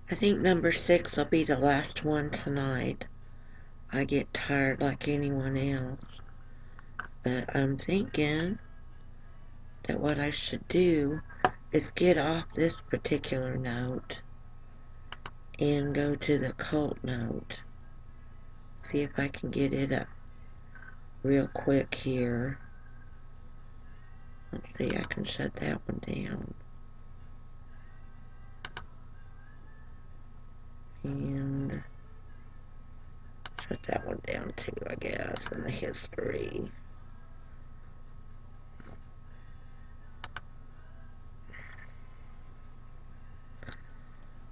I think number 6 will be the last one tonight. I get tired like anyone else. But I'm thinking that what I should do is get off this particular note and go to the cult note. See if I can get it up real quick here. Let's see, I can shut that one down. And shut that one down too, I guess, in the history.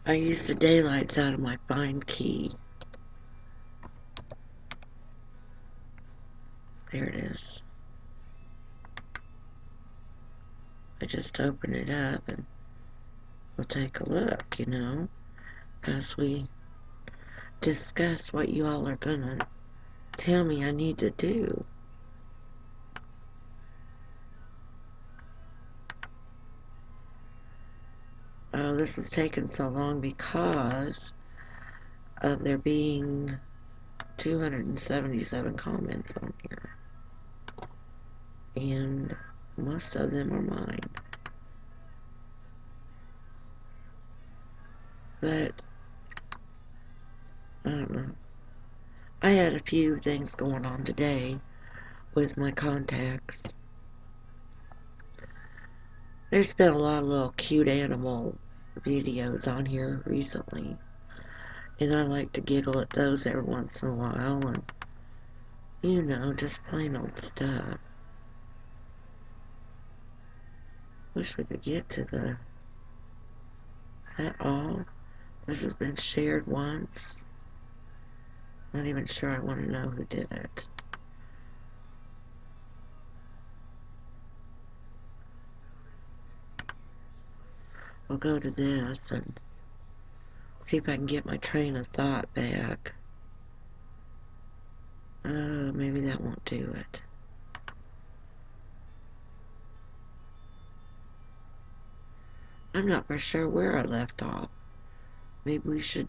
I use the daylights out of my find key. There it is. I just open it up and we'll take a look, as we discuss what you all are gonna tell me I need to do. Oh, this is taking so long because of there being 277 comments on here. And most of them are mine. But, I don't know. I had a few things going on today with my contacts. There's been a lot of little cute animal videos on here recently. And I like to giggle at those every once in a while. And, just plain old stuff. Wish we could get to the... Is that all? This has been shared once. Not even sure I want to know who did it. I'll go to this and see if I can get my train of thought back. Maybe that won't do it. I'm not for sure where I left off. Maybe we should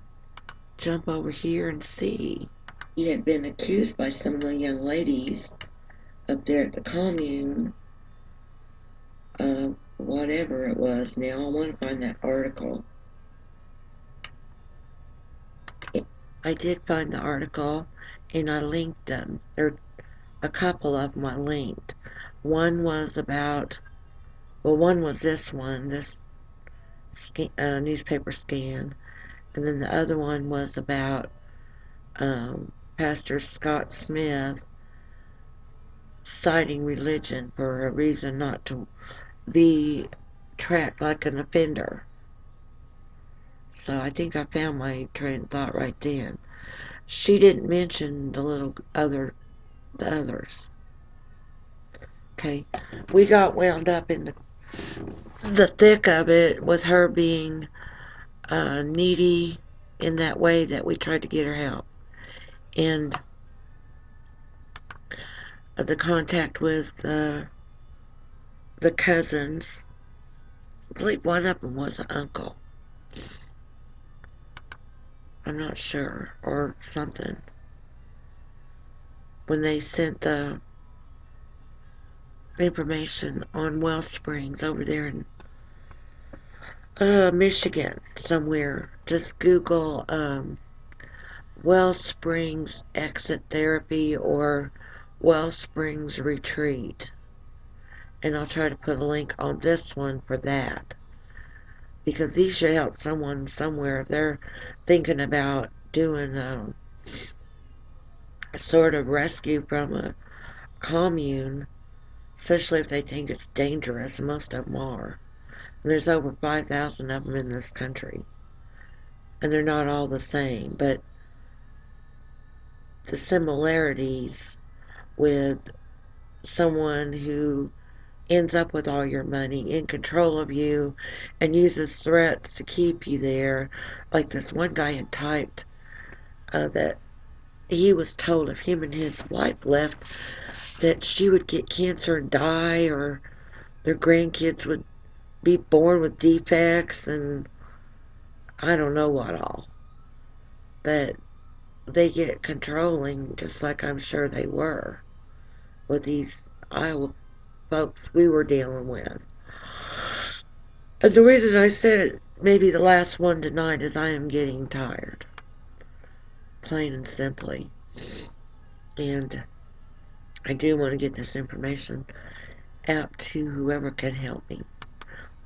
jump over here and see. He had been accused by some of the young ladies up there at the commune of whatever it was. Now I want to find that article. I did find the article and I linked them. There are a couple of them I linked. One was about, one was this one, this newspaper scan, and then the other one was about Pastor Scott Smith citing religion for a reason not to be tracked like an offender. So I think I found my train of thought right then. She didn't mention the others. Okay, we got wound up in the thick of it with her being needy in that way that we tried to get her help. And the contact with the cousins. I believe one of them was an uncle. I'm not sure. Or something. When they sent the information on well springs over there in Michigan somewhere. Just Google well springs exit therapy or well springs retreat. And I'll try to put a link on this one for that. Because these should help someone somewhere if they're thinking about doing a sort of rescue from a commune, especially if they think it's dangerous. Most of them are. And there's over 5,000 of them in this country. And they're not all the same, but the similarities with someone who ends up with all your money, in control of you, and uses threats to keep you there. Like this one guy had typed that he was told if him and his wife left that she would get cancer and die, or their grandkids would be born with defects, and I don't know what all. But they get controlling just like I'm sure they were with these Iowa folks we were dealing with. And the reason I said it maybe the last one tonight is I am getting tired, plain and simply. And I do want to get this information out to whoever can help me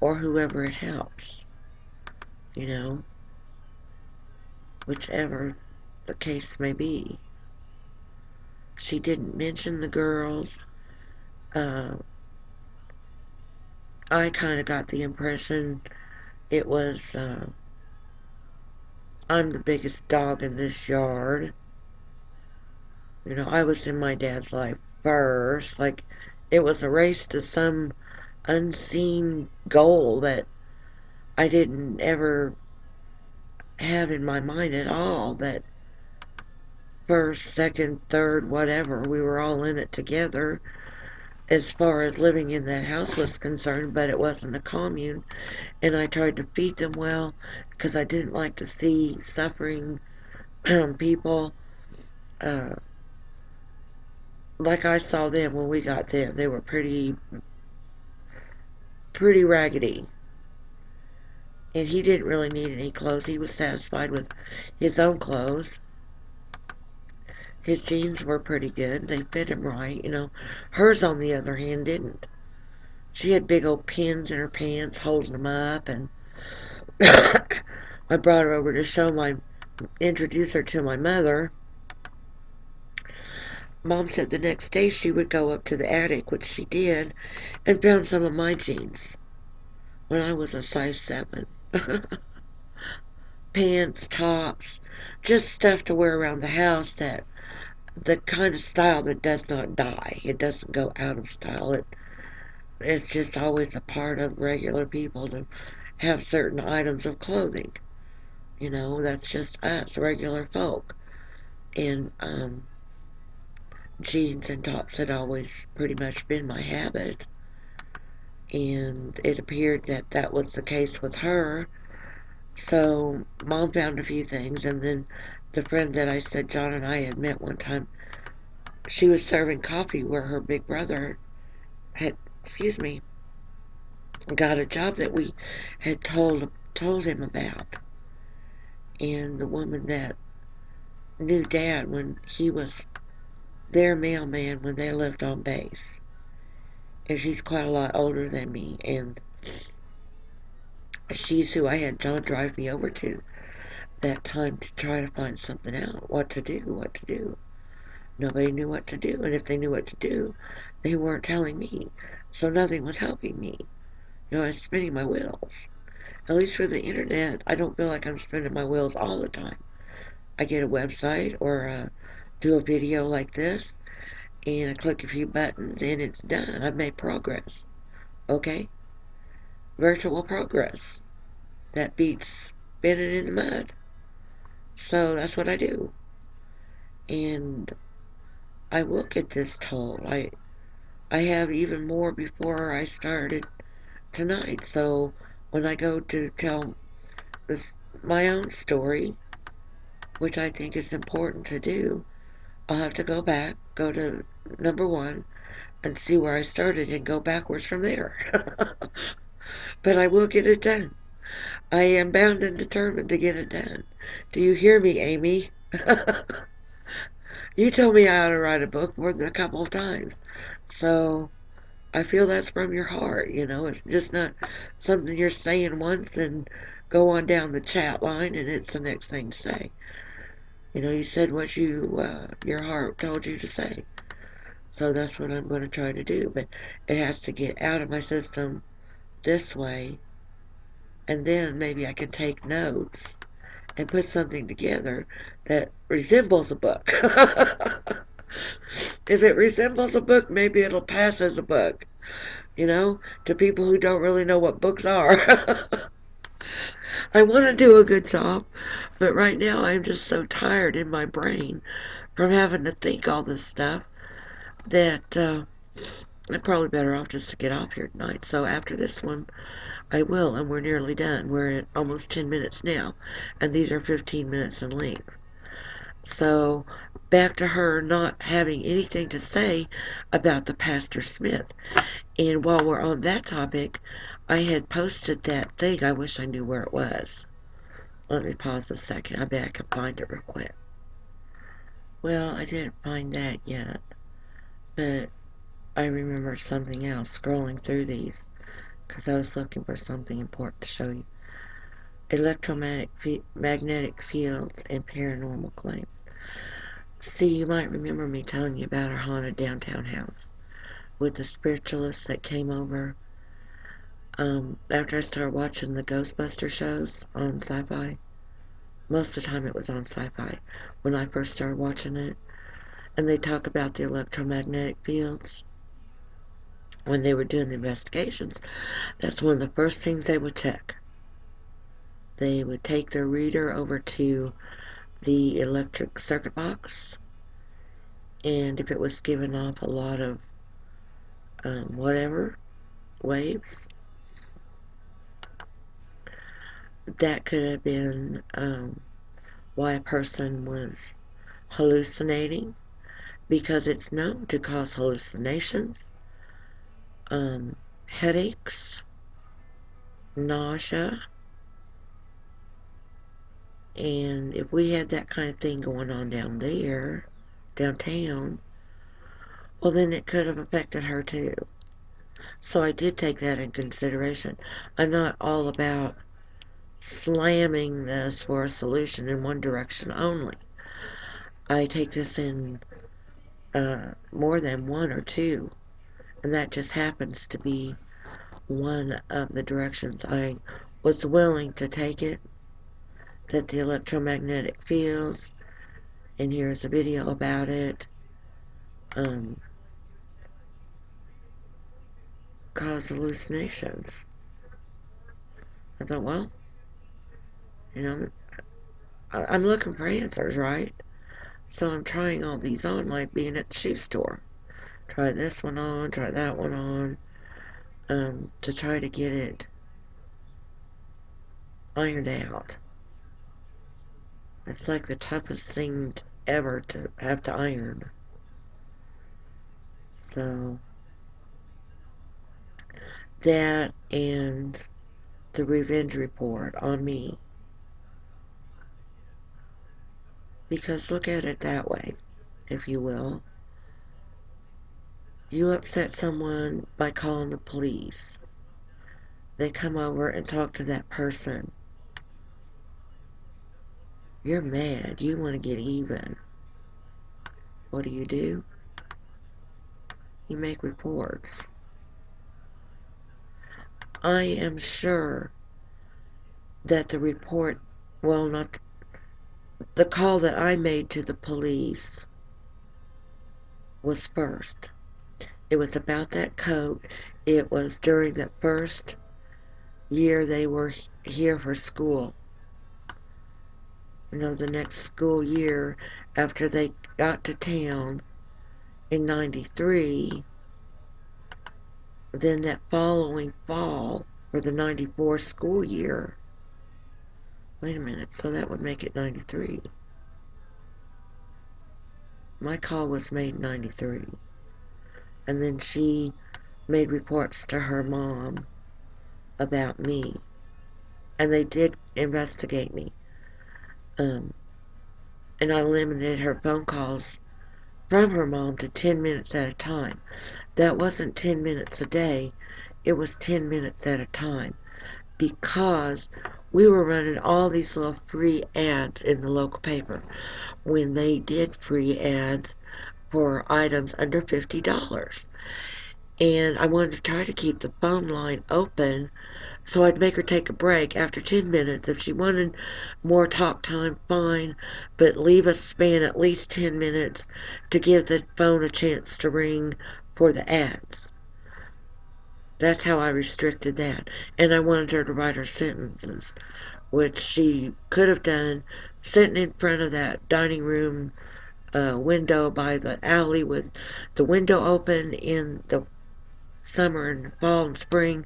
or whoever it helps, you know, whichever the case may be. She didn't mention the girls. Uh, I kind of got the impression it was, I'm the biggest dog in this yard. You know, I was in my dad's life first. Like, it was a race to some unseen goal that I didn't ever have in my mind at all. That first, second, third, whatever, we were all in it together as far as living in that house was concerned, but it wasn't a commune. And I tried to feed them well because I didn't like to see suffering people. Uh, like I saw them when we got there, they were pretty raggedy. And he didn't really need any clothes. He was satisfied with his own clothes. His jeans were pretty good. They fit him right, you know. Hers, on the other hand, didn't. She had big old pins in her pants holding them up, and I brought her over to introduce her to my mother. Mom said the next day she would go up to the attic, which she did, and found some of my jeans when I was a size 7. Pants, tops, just stuff to wear around the house, that the kind of style that does not die. It doesn't go out of style. It's just always a part of regular people to have certain items of clothing. You know, that's just us, regular folk. And jeans and tops had always pretty much been my habit. And it appeared that that was the case with her. So mom found a few things, and then the friend that I said John and I had met one time, she was serving coffee where her big brother had, excuse me, got a job that we had told him about. And the woman that knew Dad when he was their mailman when they lived on base, and she's quite a lot older than me, and she's who I had John drive me over to that time to try to find something out, what to do, what to do. Nobody knew what to do, and if they knew what to do, they weren't telling me, so nothing was helping me. You know, I was spinning my wheels. At least for the internet, I don't feel like I'm spinning my wheels all the time. I get a website or do a video like this, and I click a few buttons, and it's done. I've made progress. Okay? Virtual progress. That beats spinning in the mud. So that's what I do. And I will get this told. I have even more before I started tonight. So when I go to tell this my own story, which I think is important to do, I'll have to go back, go to number 1, and see where I started and go backwards from there. But I will get it done. I am bound and determined to get it done. Do you hear me, Amy? You told me I ought to write a book more than a couple of times. So I feel that's from your heart, you know. It's just not something you're saying once and go on down the chat line and it's the next thing to say. You know, you said what your heart told you to say. So that's what I'm going to try to do. But it has to get out of my system this way, and then maybe I can take notes and put something together that resembles a book. If it resembles a book, maybe it'll pass as a book, you know, to people who don't really know what books are. I want to do a good job, but right now I'm just so tired in my brain from having to think all this stuff that I'm probably better off just to get off here tonight. So after this one, I will, and we're nearly done. We're at almost 10 minutes now, and these are 15 minutes in length. So back to her not having anything to say about the Pastor Smith. And while we're on that topic, I had posted that thing. I wish I knew where it was. Let me pause a second. I bet I can find it real quick. Well, I didn't find that yet, but I remember something else scrolling through these because I was looking for something important to show you. Electromagnetic fields and paranormal claims. See, you might remember me telling you about our haunted downtown house with the spiritualists that came over. After I started watching the Ghostbuster shows on Sci-Fi, most of the time it was on Sci-Fi when I first started watching it, and they talk about the electromagnetic fields when they were doing the investigations. That's one of the first things they would check. They would take their reader over to the electric circuit box, and if it was giving off a lot of whatever waves, that could have been why a person was hallucinating, because it's known to cause hallucinations, um, headaches, nausea, and if we had that kind of thing going on downtown, well, then it could have affected her too. So I did take that in consideration. I'm not all about slamming this for a solution in one direction only. I take this in more than one or two, and that just happens to be one of the directions I was willing to take it, that the electromagnetic fields, and here's a video about it, um, cause hallucinations. I thought, well, you know, I'm looking for answers, right? So I'm trying all these on, like being at the shoe store. Try this one on, try that one on, to try to get it ironed out. It's like the toughest thing ever to have to iron. So that and the revenge report on me. Because look at it that way, if you will. You upset someone by calling the police. They come over and talk to that person. You're mad. You want to get even. What do? You make reports. I am sure that the report, well, not the call that I made to the police was first. It was about that coat. It was during the first year they were here for school. The next school year after they got to town in 93, then that following fall for the 94 school year. Wait a minute, so that would make it 93. My call was made in 93. And then she made reports to her mom about me. And they did investigate me. Um, and I limited her phone calls from her mom to 10 minutes at a time. That wasn't 10 minutes a day, it was 10 minutes at a time, because we were running all these little free ads in the local paper when they did free ads for items under $50. And I wanted to try to keep the phone line open, so I'd make her take a break after 10 minutes. If she wanted more talk time, fine, but leave a span at least 10 minutes to give the phone a chance to ring for the ads. That's how I restricted that. And I wanted her to write her sentences, which she could have done sitting in front of that dining room window by the alley with the window open in the summer and fall and spring.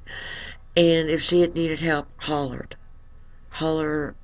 And if she had needed help, holler